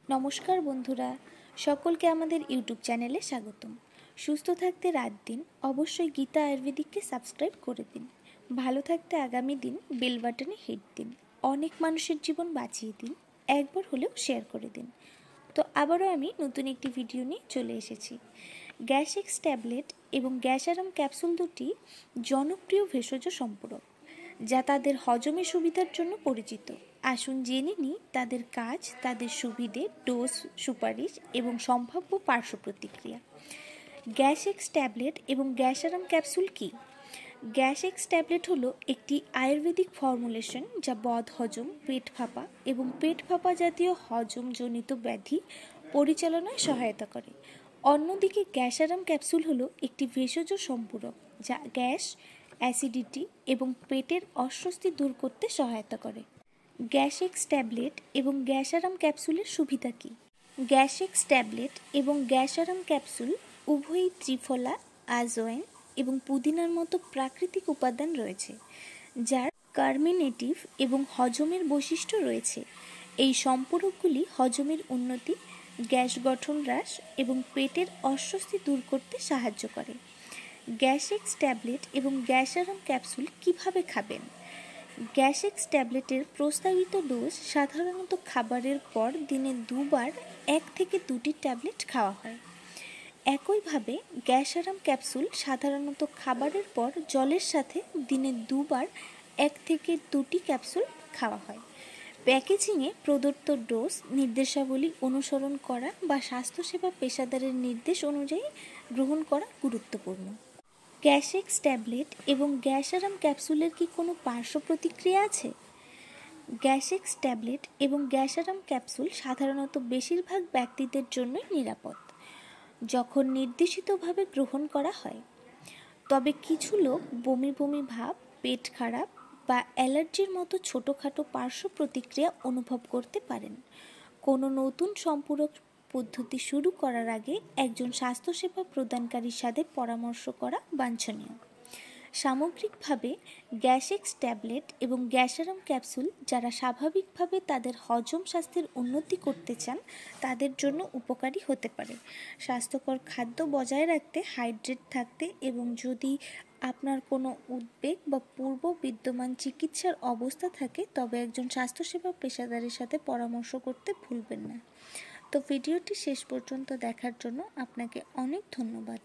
নমস্কার বন্ধুরা, সকলকে আমাদের ইউটিউব চ্যানেলে স্বাগতম। সুস্থ থাকতে রাত দিন অবশ্যই গীতা আয়ুর্বেদিককে সাবস্ক্রাইব করে দিন। ভালো থাকতে আগামী দিন বেল বাটনে হিট দিন। অনেক মানুষের জীবন বাঁচিয়ে দিন, একবার হলেও শেয়ার করে দিন। তো আবারও আমি নতুন একটি ভিডিও নিয়ে চলে এসেছি। গ্যাস এক্স ট্যাবলেট এবং গ্যাসারাম ক্যাপসুল দুটি জনপ্রিয় ভেষজ সম্পূরক, যা তাদের হজমের সুবিধার জন্য পরিচিত। আসুন জেনে নিই তাদের কাজ, তাদের সুবিধে, ডোজ, সুপারিশ এবং সম্ভাব্য পার্শ্ব প্রতিক্রিয়া। গ্যাস এক্স ট্যাবলেট এবং গ্যাসারাম ক্যাপসুল কী? গ্যাস এক্স ট্যাবলেট হলো একটি আয়ুর্বেদিক ফর্মুলেশন যা বদহজম, পেট ফাঁপা এবং পেট ফাঁপা জাতীয় হজমজনিত ব্যাধি পরিচালনায় সহায়তা করে। অন্যদিকে গ্যাসারাম ক্যাপসুল হলো একটি ভেষজ সম্পূরক যা গ্যাস, অ্যাসিডিটি এবং পেটের অস্বস্তি দূর করতে সহায়তা করে। গ্যাস এক্স ট্যাবলেট এবং গ্যাসারাম ক্যাপসুলের সুবিধা কী? গ্যাস এক্স ট্যাবলেট এবং গ্যাসারাম ক্যাপসুল উভয়ই ত্রিফলা, আজওয়াইন এবং পুদিনার মতো প্রাকৃতিক উপাদান রয়েছে, যার কার্মিনেটিভ এবং হজমের বৈশিষ্ট্য রয়েছে। এই সম্পূরকগুলি হজমের উন্নতি, গ্যাস গঠন হ্রাস এবং পেটের অস্বস্তি দূর করতে সাহায্য করে। গ্যাস এক্স ট্যাবলেট এবং গ্যাসারাম ক্যাপসুল কিভাবে খাবেন? গ্যাস এক্স ট্যাবলেটের প্রস্তাবিত ডোজ সাধারণত খাবারের পর দিনে 2 বার 1 থেকে 2টি ট্যাবলেট খাওয়া হয়। একইভাবে গ্যাসারাম ক্যাপসুল সাধারণত খাবারের পর জলের সাথে দিনে 2 বার 1 থেকে 2টি ক্যাপসুল খাওয়া হয়। প্যাকেজিংয়ে প্রদত্ত ডোজ নির্দেশাবলী অনুসরণ করা বা স্বাস্থ্যসেবা পেশাদারের নির্দেশ অনুযায়ী গ্রহণ করা গুরুত্বপূর্ণ। গ্যাস এক্স ট্যাবলেট এবং গ্যাসারাম ক্যাপসুলের কি কোনো পার্শ্ব প্রতিক্রিয়া আছে? গ্যাস এক্স ট্যাবলেট এবং গ্যাসারাম ক্যাপসুল সাধারণত বেশিরভাগ ব্যক্তিদের জন্যই নিরাপদ যখন নির্দেশিতভাবে গ্রহণ করা হয়। তবে কিছু লোক বমি বমি ভাব, পেট খারাপ বা অ্যালার্জির মতো ছোটোখাটো পার্শ্ব প্রতিক্রিয়া অনুভব করতে পারেন। কোনো নতুন সম্পূরক পদ্ধতি শুরু করার আগে একজন স্বাস্থ্যসেবা প্রদানকারীর সাথে পরামর্শ করা বাঞ্ছনীয়। সামগ্রিকভাবে গ্যাস এক্স ট্যাবলেট এবং গ্যাসারাম ক্যাপসুল যারা স্বাভাবিকভাবে তাদের হজম স্বাস্থ্যের উন্নতি করতে চান তাদের জন্য উপকারী হতে পারে। স্বাস্থ্যকর খাদ্য বজায় রাখতে, হাইড্রেট থাকতে এবং যদি আপনার কোনো উদ্বেগ বা পূর্ব বিদ্যমান চিকিৎসার অবস্থা থাকে তবে একজন স্বাস্থ্যসেবা পেশাদারের সাথে পরামর্শ করতে ভুলবেন না। তো ভিডিওটি শেষ পর্যন্ত দেখার জন্য আপনাকে অনেক ধন্যবাদ।